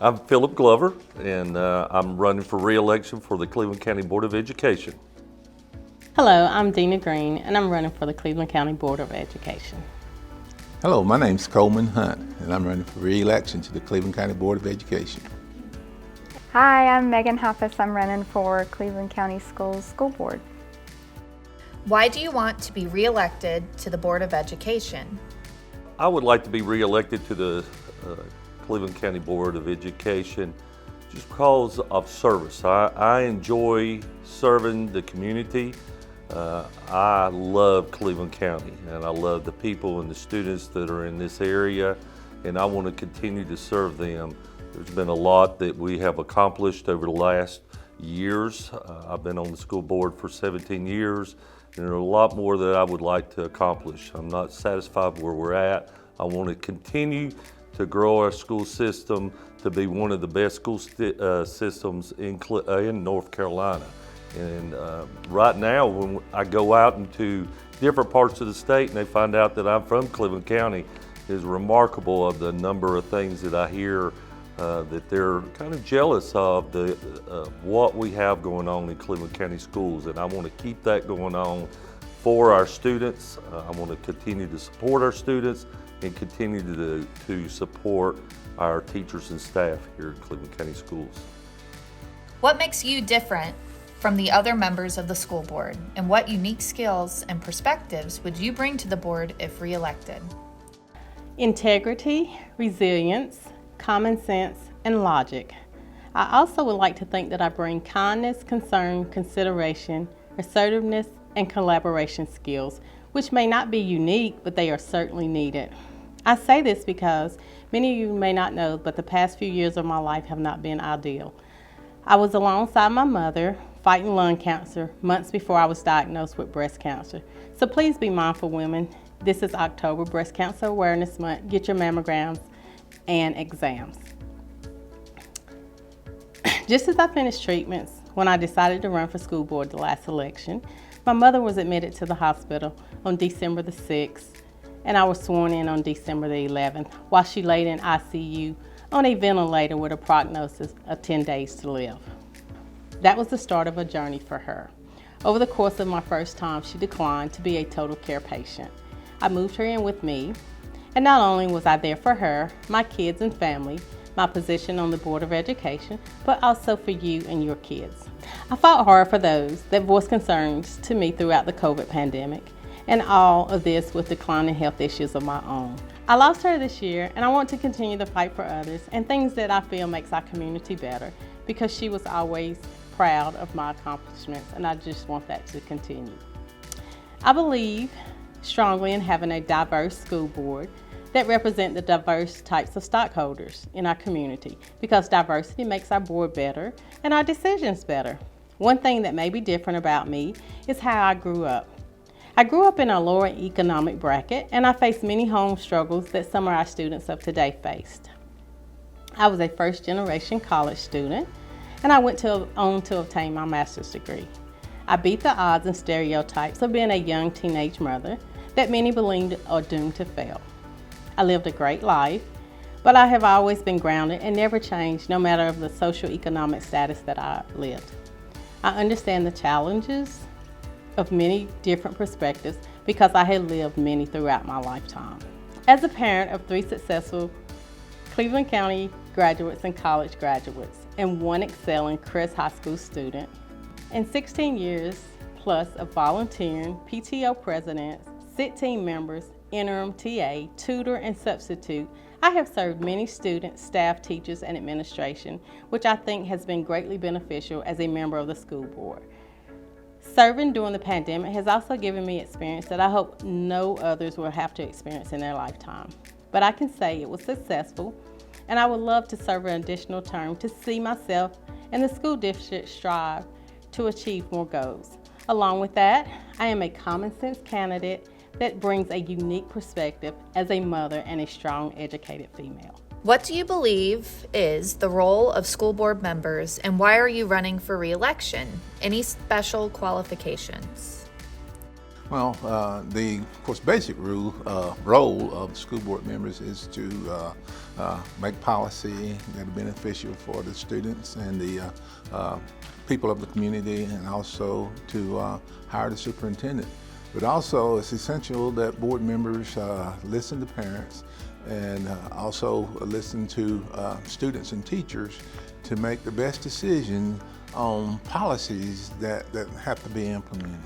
I'm Philip Glover, and I'm running for re-election for the Cleveland County Board of Education. Hello, I'm Dina Green, and I'm running for the Cleveland County Board of Education. Hello, my name's Coleman Hunt, and I'm running for re-election to the Cleveland County Board of Education. Hi, I'm Megan Hoppus. I'm running for Cleveland County Schools School Board. Why do you want to be re-elected to the Board of Education? I would like to be re-elected to the Cleveland County Board of Education just because of service. I enjoy serving the community. I love Cleveland County, and I love the people and the students that are in this area, and I want to continue to serve them. There's been a lot that we have accomplished over the last years. I've been on the school board for 17 years, and there are a lot more that I would like to accomplish. I'm not satisfied where we're at. I want to continue to grow our school system to be one of the best school systems in North Carolina. And right now, when I go out into different parts of the state and they find out that I'm from Cleveland County, it's remarkable of the number of things that I hear that they're kind of jealous of what we have going on in Cleveland County schools. And I want to keep that going on for our students. I want to continue to support our students and continue to support our teachers and staff here in Cleveland County Schools. What makes you different from the other members of the school board, and what unique skills and perspectives would you bring to the board if re-elected? Integrity, resilience, common sense, and logic. I also would like to think that I bring kindness, concern, consideration, assertiveness, and collaboration skills, which may not be unique, but they are certainly needed. I say this because many of you may not know, but the past few years of my life have not been ideal. I was alongside my mother fighting lung cancer months before I was diagnosed with breast cancer. So please be mindful, women. This is October Breast Cancer Awareness Month. Get your mammograms and exams. Just as I finished treatments, when I decided to run for school board the last election, my mother was admitted to the hospital on December the 6th, and I was sworn in on December the 11th, while she laid in ICU on a ventilator with a prognosis of 10 days to live. That was the start of a journey for her. Over the course of my first time, she declined to be a total care patient. I moved her in with me, and not only was I there for her, my kids and family, my position on the Board of Education, but also for you and your kids. I fought hard for those that voiced concerns to me throughout the COVID pandemic, and all of this with declining health issues of my own. I lost her this year, and I want to continue to fight for others and things that I feel makes our community better, because she was always proud of my accomplishments, and I just want that to continue. I believe strongly in having a diverse school board that represent the diverse types of stockholders in our community, because diversity makes our board better and our decisions better. One thing that may be different about me is how I grew up. I grew up in a lower economic bracket, and I faced many home struggles that some of our students of today faced. I was a first-generation college student, and I went on to obtain my master's degree. I beat the odds and stereotypes of being a young teenage mother that many believed are doomed to fail. I lived a great life, but I have always been grounded and never changed, no matter of the socioeconomic status that I lived. I understand the challenges of many different perspectives because I had lived many throughout my lifetime. As a parent of 3 successful Cleveland County graduates and college graduates, and 1 excelling Crest High School student, and 16 years plus of volunteering, PTO presidents, SIT team members, interim TA, tutor, and substitute, I have served many students, staff, teachers, and administration, which I think has been greatly beneficial as a member of the school board. Serving during the pandemic has also given me experience that I hope no others will have to experience in their lifetime. But I can say it was successful, and I would love to serve an additional term to see myself and the school district strive to achieve more goals. Along with that, I am a common sense candidate that brings a unique perspective as a mother and a strong, educated female. What do you believe is the role of school board members, and why are you running for re-election? Any special qualifications? Well, of course, basic role of school board members is to make policy that are beneficial for the students and the people of the community, and also to hire the superintendent. But also, it's essential that board members listen to parents and also listen to students and teachers to make the best decision on policies that have to be implemented.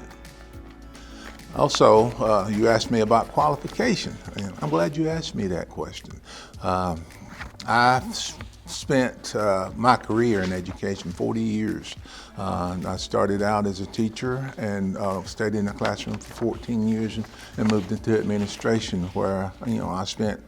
Also, you asked me about qualification, and I'm glad you asked me that question. I've spent my career in education, 40 years. I started out as a teacher and stayed in the classroom for 14 years and moved into administration, where I spent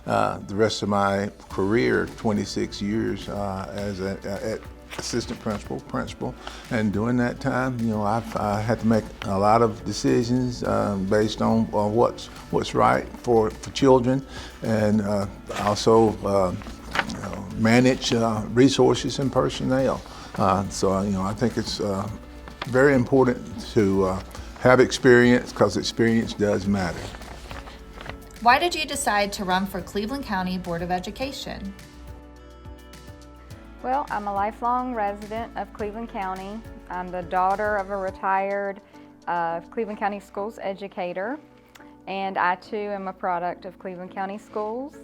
the rest of my career, 26 years, as at assistant principal, and during that time, I've had to make a lot of decisions based on what's right for children, and also manage resources and personnel. So I think it's very important to have experience, because experience does matter. Why did you decide to run for Cleveland County Board of Education? Well, I'm a lifelong resident of Cleveland County. I'm the daughter of a retired Cleveland County Schools educator, and I too am a product of Cleveland County Schools.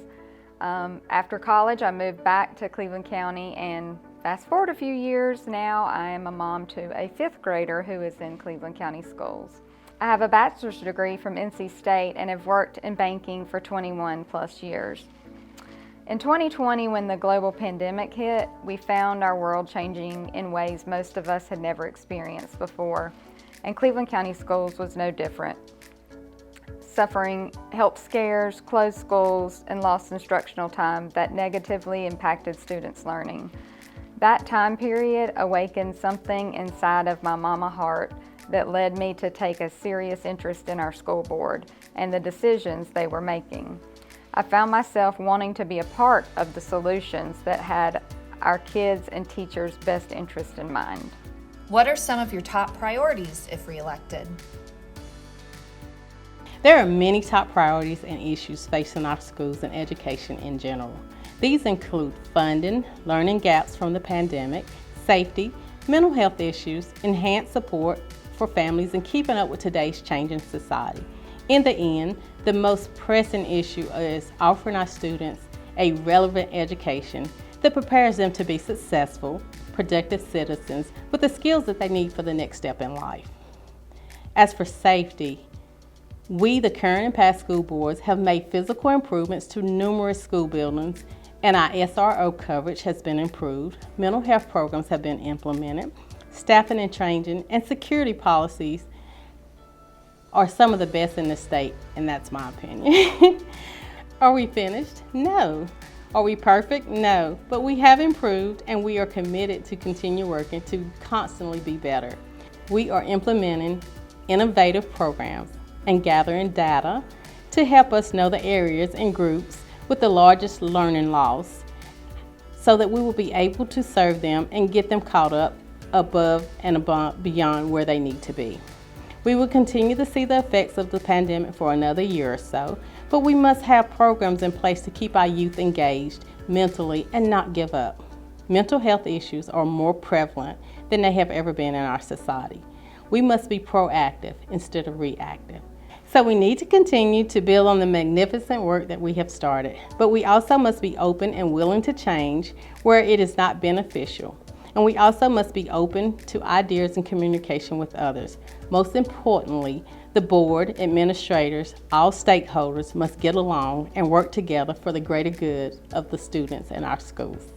After college, I moved back to Cleveland County, and fast forward a few years now, I am a mom to a 5th grader who is in Cleveland County Schools. I have a bachelor's degree from NC State and have worked in banking for 21 plus years. In 2020, when the global pandemic hit, we found our world changing in ways most of us had never experienced before, and Cleveland County Schools was no different. Suffering health scares, closed schools, and lost instructional time that negatively impacted students' learning. That time period awakened something inside of my mama heart that led me to take a serious interest in our school board and the decisions they were making. I found myself wanting to be a part of the solutions that had our kids' and teachers' best interest in mind. What are some of your top priorities if reelected? There are many top priorities and issues facing our schools and education in general. These include funding, learning gaps from the pandemic, safety, mental health issues, enhanced support for families, and keeping up with today's changing society. In the end, the most pressing issue is offering our students a relevant education that prepares them to be successful, productive citizens with the skills that they need for the next step in life. As for safety, we, the current and past school boards, have made physical improvements to numerous school buildings, and our SRO coverage has been improved. Mental health programs have been implemented. Staffing and training and security policies are some of the best in the state, and that's my opinion. Are we finished? No. Are we perfect? No. But we have improved, and we are committed to continue working to constantly be better. We are implementing innovative programs and gathering data to help us know the areas and groups with the largest learning loss, so that we will be able to serve them and get them caught up above and beyond where they need to be. We will continue to see the effects of the pandemic for another year or so, but we must have programs in place to keep our youth engaged mentally and not give up. Mental health issues are more prevalent than they have ever been in our society. We must be proactive instead of reactive. So we need to continue to build on the magnificent work that we have started, but we also must be open and willing to change where it is not beneficial. And we also must be open to ideas and communication with others. Most importantly, the board, administrators, all stakeholders must get along and work together for the greater good of the students in our schools.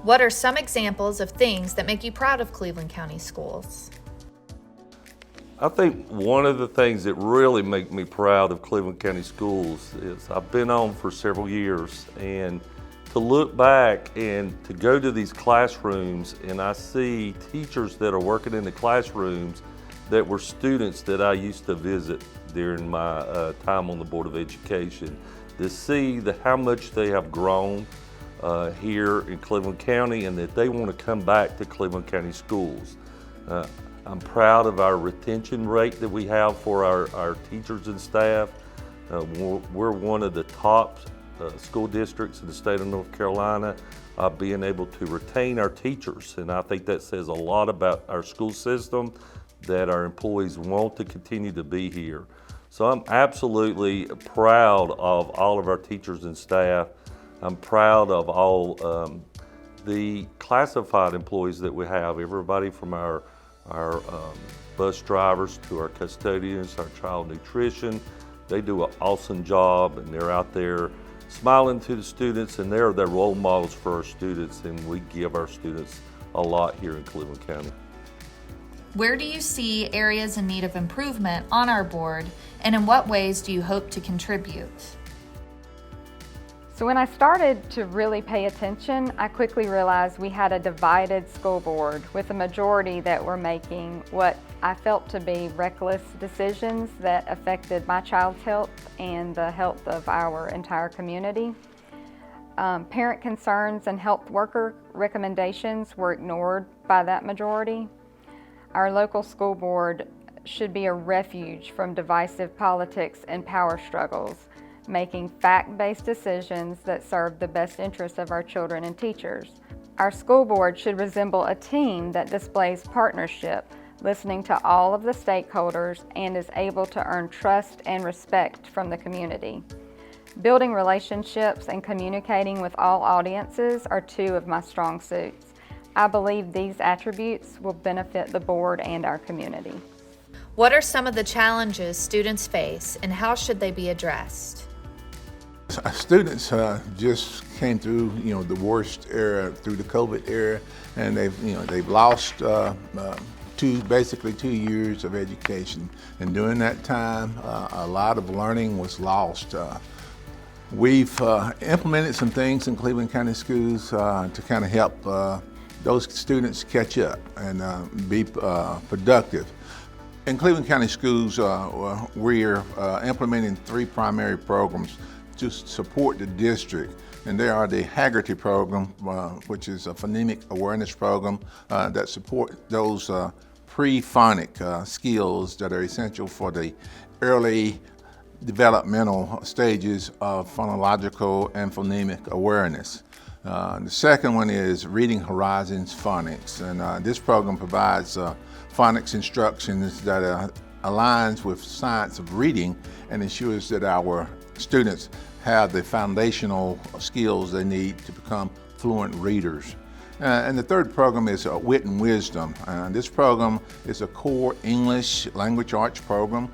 What are some examples of things that make you proud of Cleveland County Schools? I think one of the things that really make me proud of Cleveland County Schools is I've been on for several years, and to look back and to go to these classrooms and I see teachers that are working in the classrooms that were students that I used to visit during my time on the Board of Education, to see how much they have grown here in Cleveland County and that they want to come back to Cleveland County Schools. I'm proud of our retention rate that we have for our teachers and staff. We're one of the top school districts in the state of North Carolina, being able to retain our teachers. And I think that says a lot about our school system, that our employees want to continue to be here. So I'm absolutely proud of all of our teachers and staff. I'm proud of all the classified employees that we have, everybody from our bus drivers to our custodians, our child nutrition. They do an awesome job, and they're out there smiling to the students, and they're the role models for our students, and we give our students a lot here in Cleveland County. Where do you see areas in need of improvement on our board, and in what ways do you hope to contribute? So when I started to really pay attention, I quickly realized we had a divided school board with a majority that were making what I felt to be reckless decisions that affected my child's health and the health of our entire community. Parent concerns and health worker recommendations were ignored by that majority. Our local school board should be a refuge from divisive politics and power struggles, making fact-based decisions that serve the best interests of our children and teachers. Our school board should resemble a team that displays partnership, listening to all of the stakeholders, and is able to earn trust and respect from the community. Building relationships and communicating with all audiences are two of my strong suits. I believe these attributes will benefit the board and our community. What are some of the challenges students face, and how should they be addressed? Students just came through, the worst era through the COVID era, and they've lost basically 2 years of education. And during that time, a lot of learning was lost. We've implemented some things in Cleveland County schools to kind of help those students catch up and be productive. In Cleveland County schools, we're implementing 3 primary programs to support the district, and they are the Haggerty program, which is a phonemic awareness program that support those pre-phonic skills that are essential for the early developmental stages of phonological and phonemic awareness. The second one is Reading Horizons Phonics, and this program provides phonics instructions that aligns with science of reading and ensures that our students have the foundational skills they need to become fluent readers. And the third program is Wit and Wisdom. This program is a core English language arts program.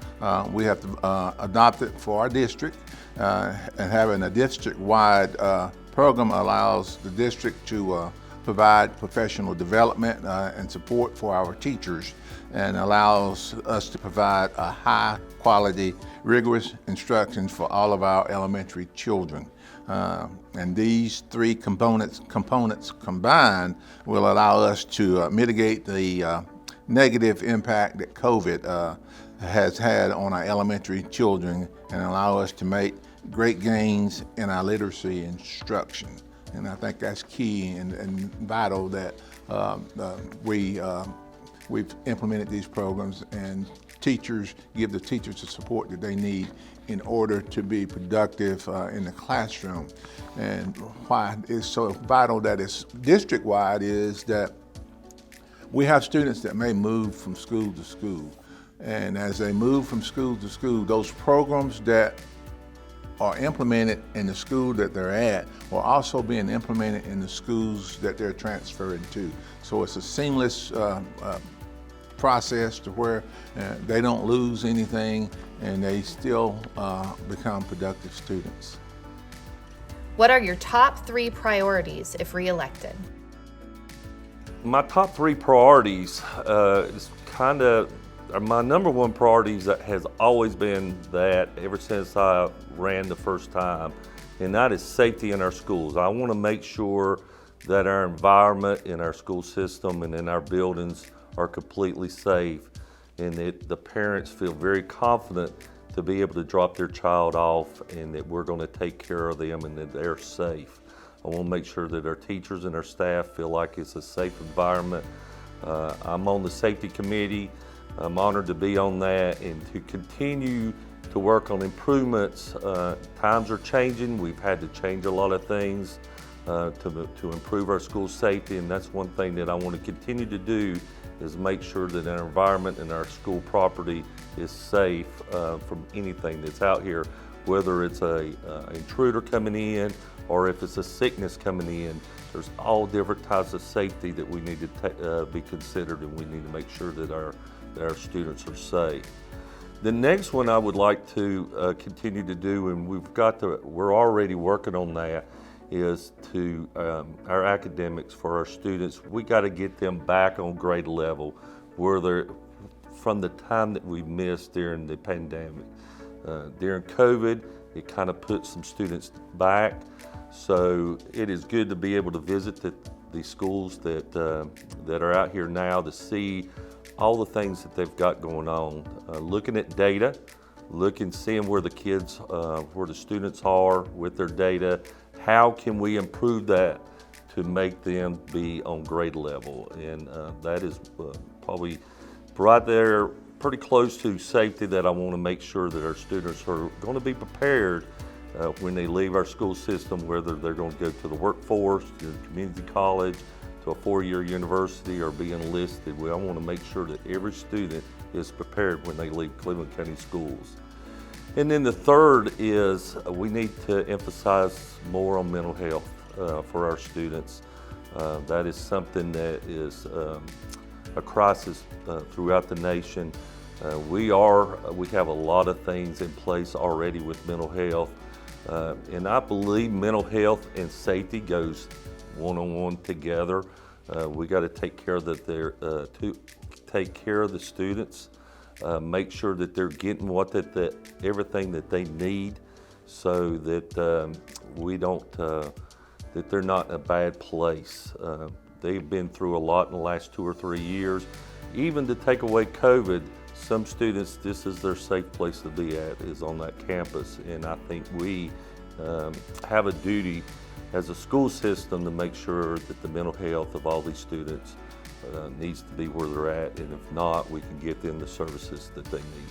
We have to adopt it for our district, and having a district-wide program allows the district to provide professional development and support for our teachers, and allows us to provide a high quality, rigorous instructions for all of our elementary children. And these 3 components combined will allow us to mitigate the negative impact that COVID has had on our elementary children, and allow us to make great gains in our literacy instruction. And I think that's key and vital that we've implemented these programs, and give the teachers the support that they need in order to be productive in the classroom. And why it's so vital that it's district-wide is that we have students that may move from school to school. And as they move from school to school, those programs that are implemented in the school that they're at are also being implemented in the schools that they're transferring to. So it's a seamless process to where they don't lose anything and they still become productive students. What are your top 3 priorities if reelected? My top 3 priorities is my number 1 priorities that has always been that ever since I ran the first time, and that is safety in our schools. I want to make sure that our environment in our school system and in our buildings are completely safe, and that the parents feel very confident to be able to drop their child off, and that we're going to take care of them and that they're safe. I want to make sure that our teachers and our staff feel like it's a safe environment. I'm on the safety committee. I'm honored to be on that and to continue to work on improvements. Times are changing. We've had to change a lot of things to improve our school safety, and that's one thing that I want to continue to do is make sure that our environment and our school property is safe from anything that's out here, whether it's a intruder coming in or if it's a sickness coming in. There's all different types of safety that we need to be considered, and we need to make sure that our students are safe. The next one I would like to continue to do, and we're already working on that, is to our academics for our students. We got to get them back on grade level where they're from the time that we missed during the pandemic. During COVID, it kind of put some students back. So it is good to be able to visit the schools that are out here now to see all the things that they've got going on. Looking at data, seeing where the kids, where the students are with their data. How can we improve that to make them be on grade level? And that is probably right there, pretty close to safety, that I want to make sure that our students are going to be prepared when they leave our school system, whether they're going to go to the workforce, to the community college, to a four-year university, or be enlisted. I want to make sure that every student is prepared when they leave Cleveland County schools. And then the third is we need to emphasize more on mental health for our students. That is something that is a crisis throughout the nation. We have a lot of things in place already with mental health, and I believe mental health and safety goes one-on-one together. We got to take care of take care of the students. Make sure that they're getting everything that they need, so that we don't that they're not in a bad place. They've been through a lot in the last 2 or 3 years. Even to take away COVID, some students, this is their safe place to be at, is on that campus. And I think we have a duty as a school system to make sure that the mental health of all these students needs to be where they're at, and if not, we can get them the services that they need.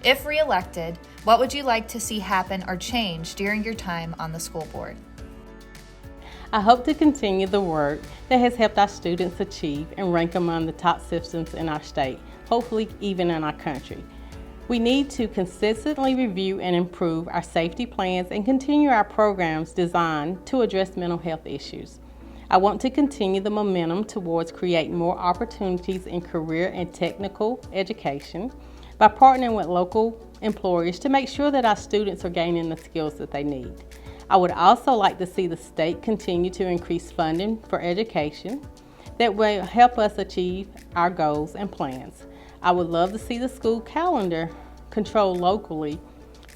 If reelected, what would you like to see happen or change during your time on the school board? I hope to continue the work that has helped our students achieve and rank among the top systems in our state, hopefully even in our country. We need to consistently review and improve our safety plans and continue our programs designed to address mental health issues. I want to continue the momentum towards creating more opportunities in career and technical education by partnering with local employers to make sure that our students are gaining the skills that they need. I would also like to see the state continue to increase funding for education that will help us achieve our goals and plans. I would love to see the school calendar controlled locally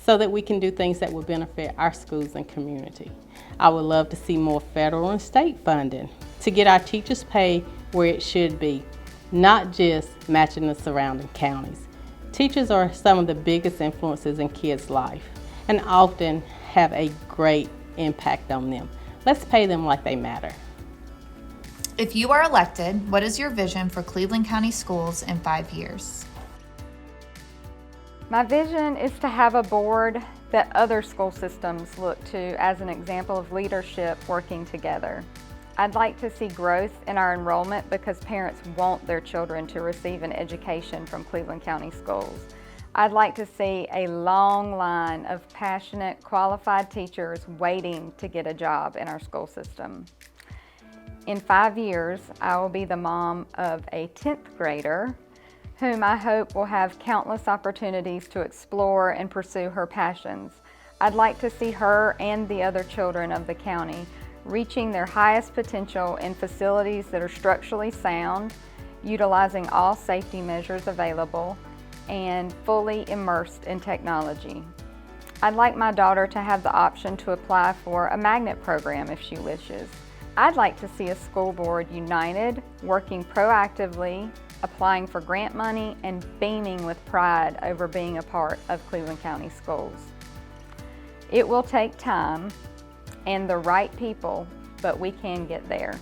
so that we can do things that will benefit our schools and community. I would love to see more federal and state funding to get our teachers' pay where it should be, not just matching the surrounding counties. Teachers are some of the biggest influences in kids' life and often have a great impact on them. Let's pay them like they matter. If you are elected, what is your vision for Cleveland County Schools in 5 years? My vision is to have a board that other school systems look to as an example of leadership working together. I'd like to see growth in our enrollment because parents want their children to receive an education from Cleveland County schools. I'd like to see a long line of passionate, qualified teachers waiting to get a job in our school system. In 5 years, I will be the mom of a 10th grader whom I hope will have countless opportunities to explore and pursue her passions. I'd like to see her and the other children of the county reaching their highest potential in facilities that are structurally sound, utilizing all safety measures available, and fully immersed in technology. I'd like my daughter to have the option to apply for a magnet program if she wishes. I'd like to see a school board united, working proactively, applying for grant money, and beaming with pride over being a part of Cleveland County schools. It will take time and the right people, but we can get there.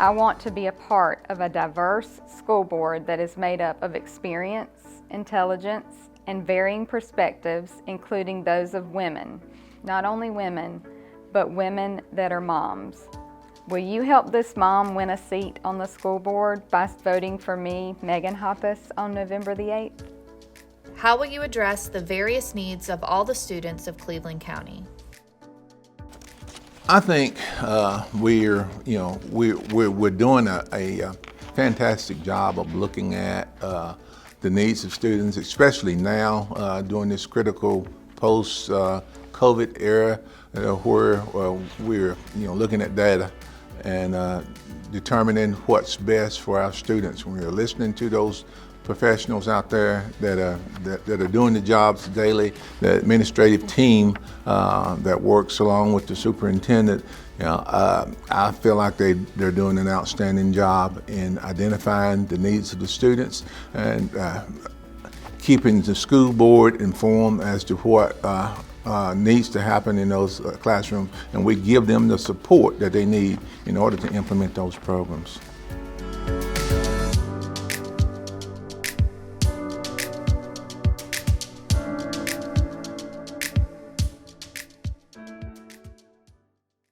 I want to be a part of a diverse school board that is made up of experience, intelligence, and varying perspectives, including those of women. Not only women, but women that are moms. Will you help this mom win a seat on the school board by voting for me, Megan Hoppus, on November the 8th? How will you address the various needs of all the students of Cleveland County? I think we're doing a fantastic job of looking at the needs of students, especially now during this critical post-COVID era, where we're looking at data and determining what's best for our students. We're listening to those professionals out there that are doing the jobs daily, the administrative team that works along with the superintendent. I feel like they're doing an outstanding job in identifying the needs of the students and keeping the school board informed as to what needs to happen in those classrooms, and we give them the support that they need in order to implement those programs.